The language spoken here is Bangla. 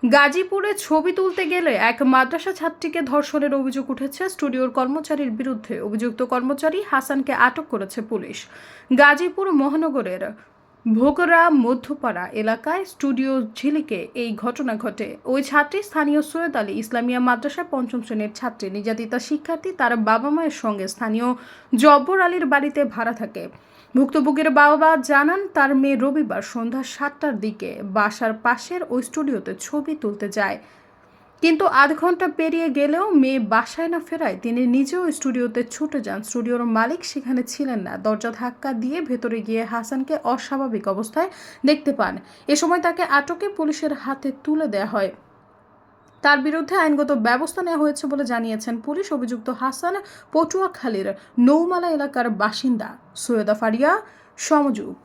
গাজীপুরে ছবি তুলতে গেলে এক মাদ্রাসা ছাত্রীকে ধর্ষণের অভিযোগ উঠেছে স্টুডিওর কর্মচারীর বিরুদ্ধে। অভিযুক্ত কর্মচারী হাসানকে আটক করেছে পুলিশ। গাজীপুর মহানগরের ভোগরা মধ্যপাড়া এলাকায় স্টুডিও ঝিলিকে এই ঘটনা ঘটে। ওই ছাত্রী স্থানীয় সৈয়দ আলী ইসলামিয়া মাদ্রাসার পঞ্চম শ্রেণীর ছাত্রী। নির্যাতিতা শিক্ষার্থী তার বাবা মায়ের সঙ্গে স্থানীয় জব্বর আলীর বাড়িতে ভাড়া থাকে। ভুক্তভোগীর বাবা জানান, তার মেয়ে রবিবার সন্ধ্যা 7টার দিকে বাসার পাশের ওই স্টুডিওতে ছবি তুলতে যায়, কিন্তু আধ ঘন্টা পেরিয়ে গেলেও মেয়ে বাসায় না ফেরায় তিনি নিজেও স্টুডিওতে ছুটে যান। স্টুডিওর মালিক সেখানে ছিলেন না। দরজা ধাক্কা দিয়ে ভেতরে গিয়ে হাসানকে অস্বাভাবিক অবস্থায় দেখতে পান। এ সময় তাকে আটকে পুলিশের হাতে তুলে দেওয়া হয়। তার বিরুদ্ধে আইনগত ব্যবস্থা নেওয়া হয়েছে বলে জানিয়েছেন পুলিশ। অভিযুক্ত হাসান পটুয়াখালীর নৌমালা এলাকার বাসিন্দা। সৈয়দা ফারিয়া, সমযোগ।